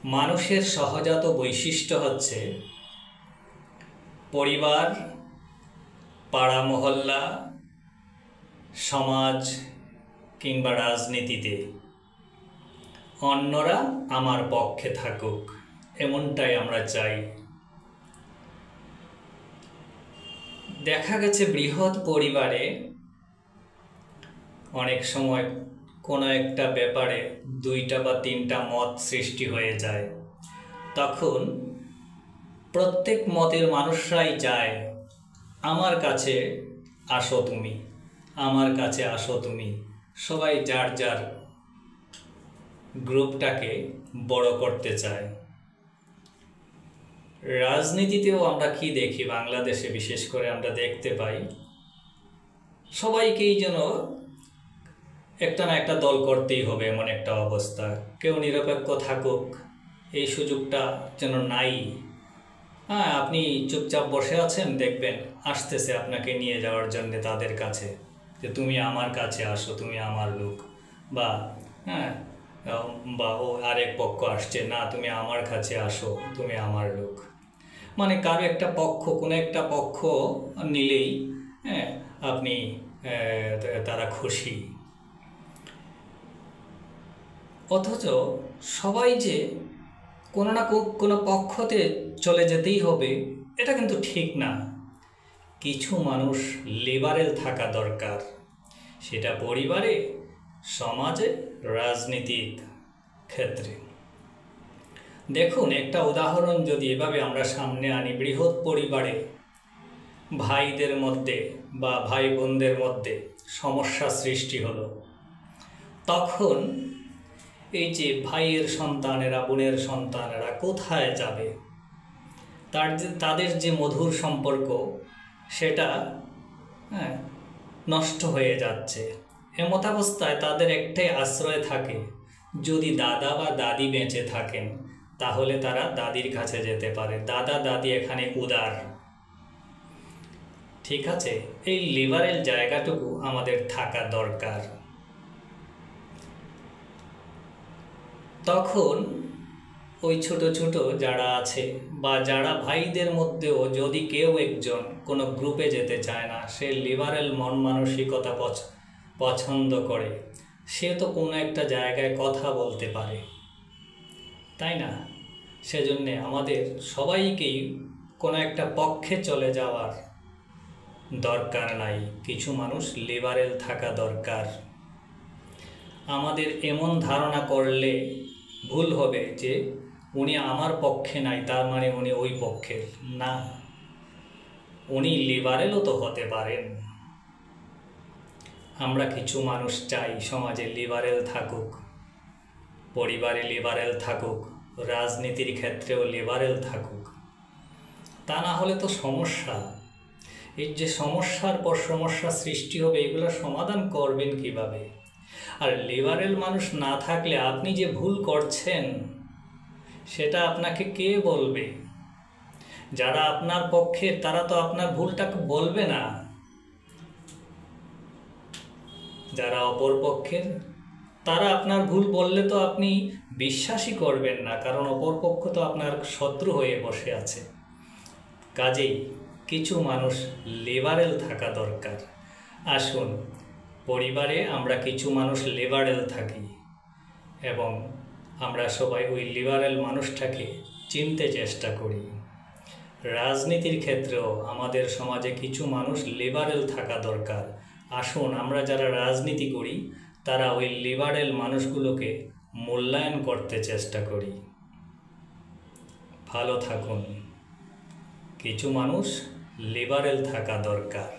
মানুষের সহজাত বৈশিষ্ট্য হচ্ছে পরিবার, পাড়া মহল্লা, সমাজ কিংবা রাজনীতিতে অন্যরা আমার পক্ষে থাকুক, এমনটাই আমরা চাই। দেখা গেছে বৃহৎ পরিবারে অনেক সময় কোনো একটা ব্যাপারে 2টা বা 3টা মত সৃষ্টি হয়ে যায়। তখন প্রত্যেক মতের মানুষরাই চায় আমার কাছে আসো তুমি, আমার কাছে আসো তুমি। সবাই যার যার গ্রুপটাকে বড় করতে চায়। রাজনীতিতেও আমরা কি দেখি, বাংলাদেশে বিশেষ করে আমরা দেখতে পাই সবাইকেই যেন একটা না একটা দল করতেই হবে, এমন একটা অবস্থা। কেউ নিরপেক্ষ থাকুক এই সুযোগটা যেন নাই। হ্যাঁ, আপনি চুপচাপ বসে আছেন, দেখবেন আসতেছে আপনাকে নিয়ে যাওয়ার জন্য তাদের কাছে, যে তুমি আমার কাছে আসো, তুমি আমার লোক। বা ও আরেক পক্ষ আসছে, না তুমি আমার কাছে আসো, তুমি আমার লোক। মানে কারো একটা পক্ষ, কোনো একটা পক্ষ নিলেই আপনি তারা খুশি। অথচ সবাই যে কোনো না কোনো পক্ষতে চলে যেতেই হবে, এটা কিন্তু ঠিক না। কিছু মানুষ লিবারেল থাকা দরকার, সেটা পরিবারে, সমাজে, রাজনীতির ক্ষেত্রে। দেখুন, একটা উদাহরণ যদি এভাবে আমরা সামনে আনি, বৃহৎ পরিবারে ভাইদের মধ্যে বা ভাই বোনদের মধ্যে সমস্যা সৃষ্টি হলো, তখন এই যে ভাইয়ের সন্তানেরা, বোনের সন্তানেরা কোথায় যাবে? তাদের যে মধুর সম্পর্ক সেটা নষ্ট হয়ে যাচ্ছে। এমতাবস্থায় তাদের একটাই আশ্রয় থাকে, যদি দাদা বা দাদি বেঁচে থাকেন তাহলে তারা দাদির কাছে যেতে পারে। দাদা দাদি এখানে উদার, ঠিক আছে? এই লিবারেল জায়গাটুকু আমাদের থাকা দরকার। তখন ওই ছোট ছোট যারা আছে বা যারা ভাইদের মধ্যেও যদি কেউ একজন কোনো গ্রুপে যেতে চায় না, সে লিবারেল মন মানসিকতা পছন্দ করে, সে তো কোনো একটা জায়গায় কথা বলতে পারে, তাই না? সেজন্যে আমাদের সবাইকেই কোনো একটা পক্ষে চলে যাওয়ার দরকার নাই। কিছু মানুষ লিবারেল থাকা দরকার। আমাদের এমন ধারণা করলে ভুল হবে যে উনি আমার পক্ষে নাই, তার মানে উনি ওই পক্ষের না। উনি লিবারেলও তো হতে পারেন। আমরা কিছু মানুষ চাই সমাজে লিবারেল থাকুক, পরিবারে লিবারেল থাকুক, রাজনীতির ক্ষেত্রেও লিবারেল থাকুক। তা না হলে তো সমস্যা। এই যে সমস্যার পর সমস্যা সৃষ্টি হবে, এগুলো সমাধান করবেন কিভাবে? আর লিবারেল মানুষ না থাকলে আপনি যে ভুল করছেন সেটা আপনাকে কে বলবে? যারা আপনার পক্ষে তারা তো আপনার ভুলটাকে বলবে না। যারা অপর পক্ষের তারা আপনার ভুল বললে তো আপনি বিশ্বাসই করবেন না, কারণ অপর পক্ষ তো আপনার শত্রু হয়ে বসে আছে। কাজেই কিছু মানুষ লিবারেল থাকা দরকার। আসুন, পরিবারে আমরা কিছু মানুষ লিবারেল থাকি এবং আমরা সবাই ওই লিবারেল মানুষটাকে চিনতে চেষ্টা করি। রাজনীতির ক্ষেত্রেও আমাদের সমাজে কিছু মানুষ লিবারেল থাকা দরকার। আসুন, আমরা যারা রাজনীতি করি তারা ওই লিবারেল মানুষগুলোকে মূল্যায়ন করতে চেষ্টা করি। ভালো থাকুন। কিছু মানুষ লিবারেল থাকা দরকার।